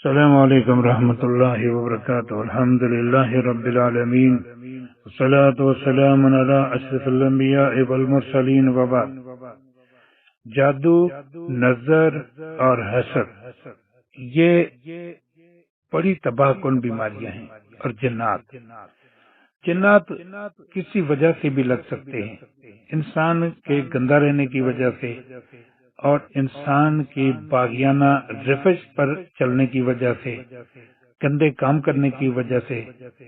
السلام علیکم ورحمۃ اللہ وبرکاتہ۔ الحمد للہ رب العالمین، والصلاة والسلام علی اشرف الانبیاء والمرسلین، وبعد۔ جادو، نظر اور حسد یہ بڑی تباہ کن بیماریاں ہیں، اور جنات کسی وجہ سے بھی لگ سکتے ہیں، انسان کے گندا رہنے کی وجہ سے، اور انسان کی باغیانہ روش پر چلنے کی وجہ سے، گندے کام کرنے کی وجہ سے،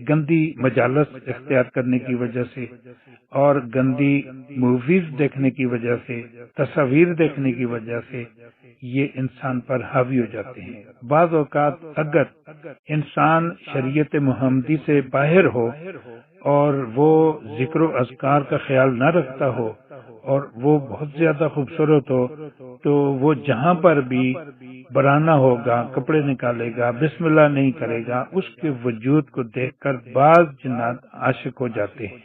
گندی مجالس اختیار کرنے کی وجہ سے، اور گندی موویز دیکھنے کی وجہ سے، تصاویر دیکھنے کی وجہ سے یہ انسان پر حاوی ہو جاتے ہیں۔ بعض اوقات اگر انسان شریعت محمدی سے باہر ہو اور وہ ذکر و اذکار کا خیال نہ رکھتا ہو اور وہ بہت زیادہ خوبصورت ہو، تو وہ جہاں پر بھی برانا ہوگا، کپڑے نکالے گا، بسم اللہ نہیں کرے گا، اس کے وجود کو دیکھ کر بعض جنات عاشق ہو جاتے ہیں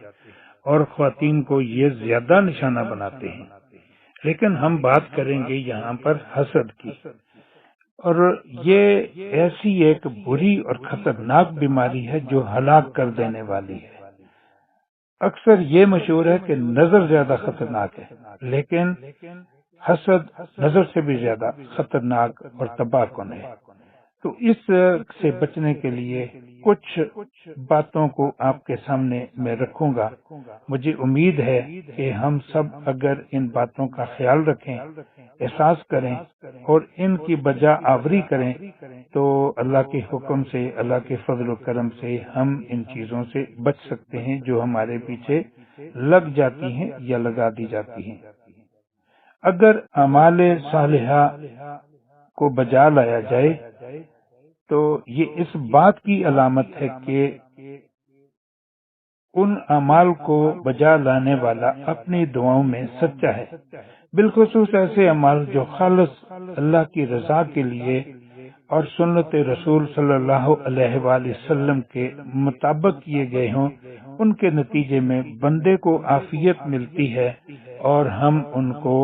اور خواتین کو یہ زیادہ نشانہ بناتے ہیں۔ لیکن ہم بات کریں گے یہاں پر حسد کی، اور یہ ایسی ایک بری اور خطرناک بیماری ہے جو ہلاک کر دینے والی ہے۔ اکثر یہ مشہور ہے کہ نظر زیادہ خطرناک ہے، لیکن حسد نظر سے بھی زیادہ خطرناک اور تباہ کن ہے۔ تو اس سے بچنے کے لیے کچھ باتوں کو آپ کے سامنے میں رکھوں گا۔ مجھے امید ہے کہ ہم سب اگر ان باتوں کا خیال رکھیں، احساس کریں اور ان کی بجا آوری کریں، تو اللہ کے حکم سے، اللہ کے فضل و کرم سے ہم ان چیزوں سے بچ سکتے ہیں جو ہمارے پیچھے لگ جاتی ہیں یا لگا دی جاتی ہیں۔ اگر اعمال صالحہ کو بجا لایا جائے تو یہ اس بات کی علامت ہے کہ ان اعمال کو بجا لانے والا اپنی دعاؤں میں سچا ہے، بالخصوص ایسے اعمال جو خالص اللہ کی رضا کے لیے اور سنت رسول صلی اللہ علیہ وآلہ وسلم کے مطابق کیے گئے ہوں۔ ان کے نتیجے میں بندے کو عافیت ملتی ہے، اور ہم ان کو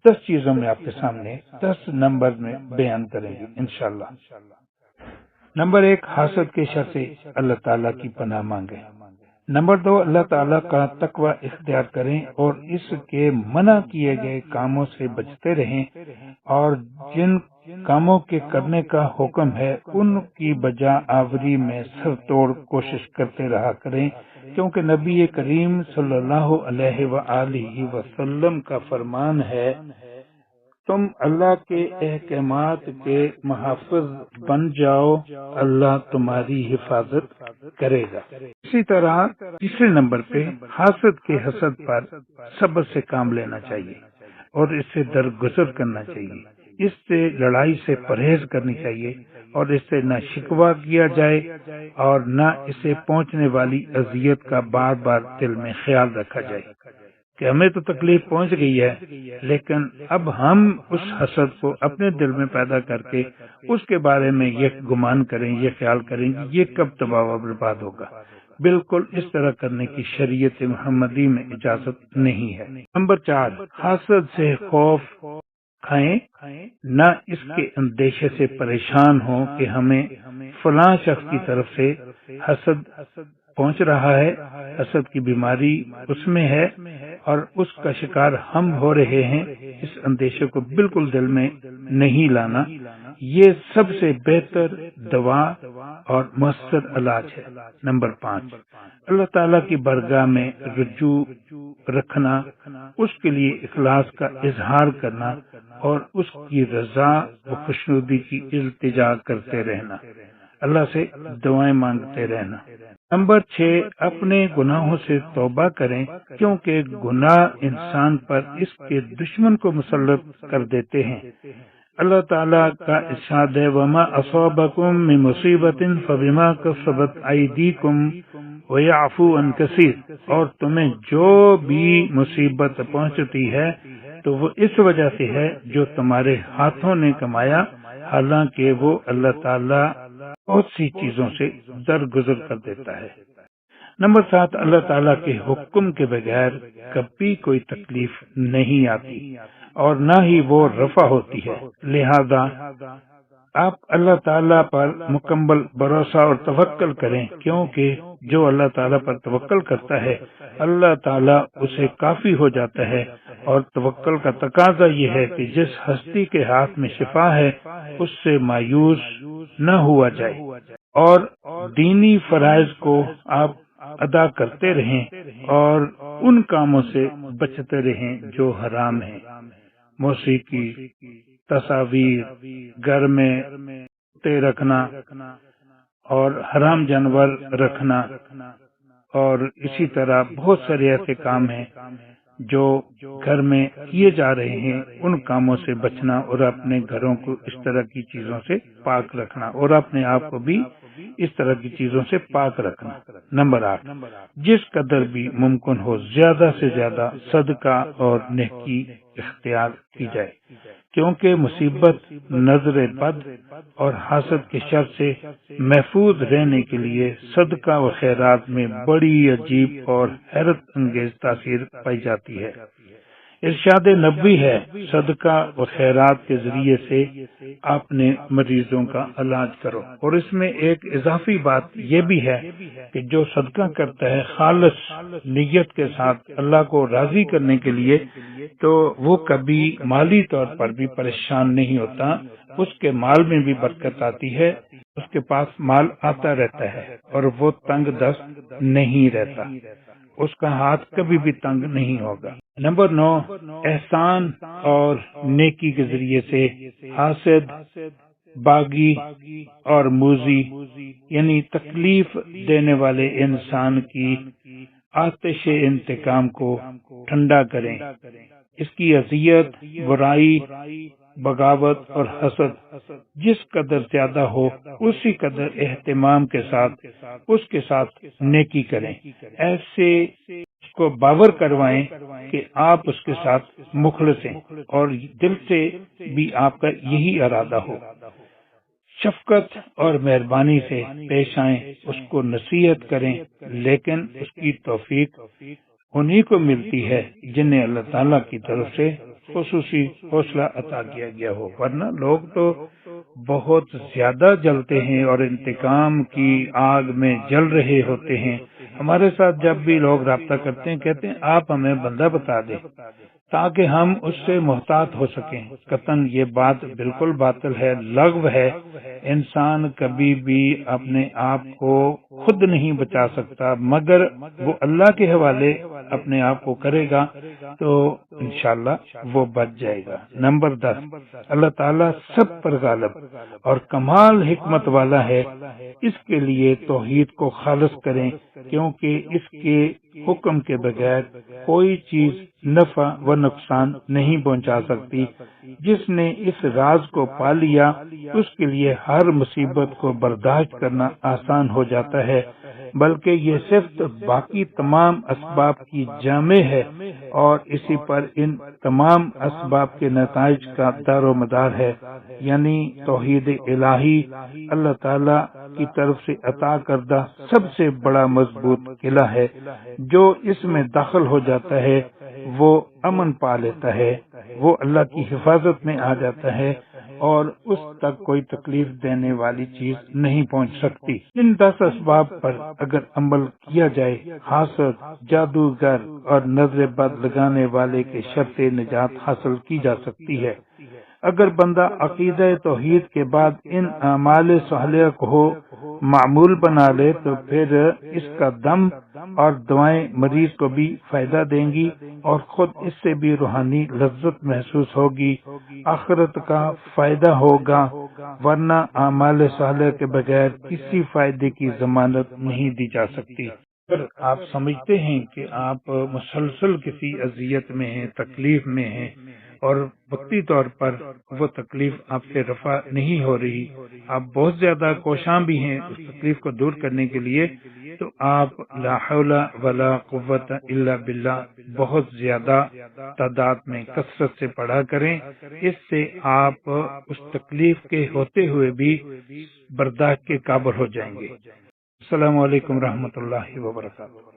10 چیزوں میں آپ کے سامنے 10 نمبر میں بیان کریں گے انشاءاللہ۔ نمبر 1، حسد کے شر سے اللہ تعالیٰ کی پناہ مانگیں۔ نمبر 2، اللہ تعالیٰ کا تقوی اختیار کریں اور اس کے منع کیے گئے کاموں سے بچتے رہیں، اور جن کاموں کے کرنے کا حکم ہے ان کی بجا آوری میں سر توڑ کوشش کرتے رہا کریں، کیونکہ نبی کریم صلی اللہ علیہ وآلہ وسلم کا فرمان ہے، تم اللہ کے احکامات کے محافظ بن جاؤ، اللہ تمہاری حفاظت کرے گا۔ اسی طرح تیسرے نمبر پہ حاسد کے حسد پر صبر سے کام لینا چاہیے اور اس سے درگزر کرنا چاہیے، اس سے لڑائی سے پرہیز کرنی چاہیے، اور اس سے نہ شکوہ کیا جائے اور نہ اسے پہنچنے والی اذیت کا بار بار دل میں خیال رکھا جائے کہ ہمیں تو تکلیف پہنچ گئی ہے، لیکن اب ہم اس حسد کو اپنے دل میں پیدا کر کے اس کے بارے میں یہ گمان کریں، یہ خیال کریں کہ یہ کب تباہ و برباد ہوگا۔ بالکل اس طرح کرنے کی شریعت محمدی میں اجازت نہیں ہے۔ نمبر 4، حسد سے خوف کھائیں، نہ اس کے اندیشے سے پریشان ہوں کہ ہمیں فلاں شخص کی طرف سے حسد پہنچ رہا ہے، حسد کی بیماری اس میں ہے اور اس کا شکار ہم ہو رہے ہیں۔ اس اندیشے کو بالکل دل میں نہیں لانا، یہ سب سے بہتر دوا اور مؤثر علاج ہے۔ نمبر 5، اللہ تعالیٰ کی بارگاہ میں رجوع رکھنا، اس کے لیے اخلاص کا اظہار کرنا اور اس کی رضا و خوشنودی کی التجا کرتے رہنا، اللہ سے دعائیں مانگتے رہنا۔ نمبر 6، اپنے گناہوں سے توبہ کریں، کیونکہ گناہ انسان پر اس کے دشمن کو مسلط کر دیتے ہیں۔ اللہ تعالیٰ کا ارشاد ہے، وَمَا أَصَابَكُم مِّن مُّصِيبَةٍ فَبِمَا كَسَبَتْ أَيْدِيكُمْ وَيَعْفُو عَن كَثِيرٍ، اور تمہیں جو بھی مصیبت پہنچتی ہے تو وہ اس وجہ سے ہے جو تمہارے ہاتھوں نے کمایا، حالانکہ وہ اللہ تعالیٰ بہت سی چیزوں سے درگزر کر دیتا ہے۔ نمبر 7، اللہ تعالیٰ کے حکم کے بغیر کبھی کوئی تکلیف نہیں آتی اور نہ ہی وہ رفع ہوتی ہے، لہذا آپ اللہ تعالیٰ پر مکمل بھروسہ اور توکل کریں، کیونکہ جو اللہ تعالیٰ پر توکل کرتا ہے اللہ تعالیٰ اسے کافی ہو جاتا ہے۔ اور توکل کا تقاضا یہ ہے کہ جس ہستی کے ہاتھ میں شفا ہے اس سے مایوس نہ ہوا جائے، اور دینی فرائض کو آپ ادا کرتے رہیں اور ان کاموں سے بچتے رہیں جو حرام ہیں، موسیقی، تصاویر، گھر میں کتے رکھنا اور حرام جانور رکھنا، اور اسی طرح بہت سارے ایسے کام ہیں جو گھر میں کیے جا رہے ہیں، ان کاموں سے بچنا اور اپنے گھروں کو اس طرح کی چیزوں سے پاک رکھنا اور اپنے آپ کو بھی اس طرح کی چیزوں سے پاک رکھنا۔ نمبر 8، جس قدر بھی ممکن ہو زیادہ سے زیادہ صدقہ اور نیکی اختیار کی جائے، کیونکہ مصیبت، نظر بد اور حسد کے شر سے محفوظ رہنے کے لیے صدقہ و خیرات میں بڑی عجیب اور حیرت انگیز تاثیر پائی جاتی ہے۔ ارشاد نبوی ہے، صدقہ و خیرات کے ذریعے سے اپنے مریضوں کا علاج کرو، اور اس میں ایک اضافی بات یہ بھی ہے کہ جو صدقہ کرتا ہے خالص نیت کے ساتھ اللہ کو راضی کرنے کے لیے، تو وہ کبھی مالی طور پر بھی پریشان نہیں ہوتا، اس کے مال میں بھی برکت آتی ہے، اس کے پاس مال آتا رہتا ہے اور وہ تنگ دست نہیں رہتا، اس کا ہاتھ کبھی بھی تنگ نہیں ہوگا۔ نمبر 9، احسان اور نیکی کے ذریعے سے حاسد، باغی اور موذی یعنی تکلیف دینے والے انسان کی آتش انتقام کو ٹھنڈا کریں، اس کی اذیت، برائی، بغاوت اور حسد جس قدر زیادہ ہو اسی قدر اہتمام کے ساتھ اس کے ساتھ نیکی کریں، ایسے اس کو باور کروائیں کہ آپ اس کے ساتھ مخلص ہیں اور دل سے بھی آپ کا یہی ارادہ ہو۔ شفقت اور مہربانی سے پیش آئیں، اس کو نصیحت کریں، لیکن اس کی توفیق انہی کو ملتی ہے جنہیں اللہ تعالیٰ کی طرف سے خصوصی حوصلہ عطا کیا گیا ہو، ورنہ لوگ تو بہت زیادہ جلتے ہیں اور انتقام کی آگ میں جل رہے ہوتے ہیں۔ ہمارے ساتھ جب بھی لوگ رابطہ کرتے ہیں کہتے ہیں آپ ہمیں بندہ بتا دیں تاکہ ہم اس سے محتاط ہو سکیں۔ قطعاً یہ بات بالکل باطل ہے، لغو ہے۔ انسان کبھی بھی اپنے آپ کو خود نہیں بچا سکتا، مگر وہ اللہ کے حوالے اپنے آپ کو کرے گا تو انشاءاللہ وہ بچ جائے گا۔ نمبر 10، اللہ تعالیٰ سب پر غالب اور کمال حکمت والا ہے، اس کے لیے توحید کو خالص کریں، کیونکہ اس کے حکم کے بغیر کوئی چیز نفع و نقصان نہیں پہنچا سکتی۔ جس نے اس راز کو پا لیا اس کے لیے ہر مصیبت کو برداشت کرنا آسان ہو جاتا ہے، بلکہ یہ صرف باقی تمام اسباب کی جامع ہے اور اسی پر ان تمام اسباب کے نتائج کا دار و مدار ہے، یعنی توحید الہی اللہ تعالی کی طرف سے عطا کردہ سب سے بڑا مضبوط قلعہ ہے۔ جو اس میں داخل ہو جاتا ہے وہ امن پا لیتا ہے، وہ اللہ کی حفاظت میں آ جاتا ہے اور اس تک کوئی تکلیف دینے والی چیز نہیں پہنچ سکتی۔ ان 10 اسباب پر اگر عمل کیا جائے، حاسد، جادوگر اور نظر بد لگانے والے کے شر سے نجات حاصل کی جا سکتی ہے۔ اگر بندہ عقیدہ توحید کے بعد ان اعمال صالحہ کو معمول بنا لے تو پھر اس کا دم اور دعائیں مریض کو بھی فائدہ دیں گی اور خود اس سے بھی روحانی لذت محسوس ہوگی، آخرت کا فائدہ ہوگا، ورنہ اعمال صالحہ کے بغیر کسی فائدے کی ضمانت نہیں دی جا سکتی۔ اگر آپ سمجھتے ہیں کہ آپ مسلسل کسی اذیت میں ہیں، تکلیف میں ہیں اور وقتی طور پر وہ تکلیف آپ سے رفع نہیں ہو رہی، آپ بہت زیادہ کوشاں بھی ہیں اس تکلیف کو دور کرنے کے لیے، تو آپ لا حول ولا قوت الا باللہ بہت زیادہ تعداد میں کثرت سے پڑھا کریں، اس سے آپ اس تکلیف کے ہوتے ہوئے بھی برداشت کے قابل ہو جائیں گے۔ السلام علیکم ورحمۃ اللہ وبرکاتہ۔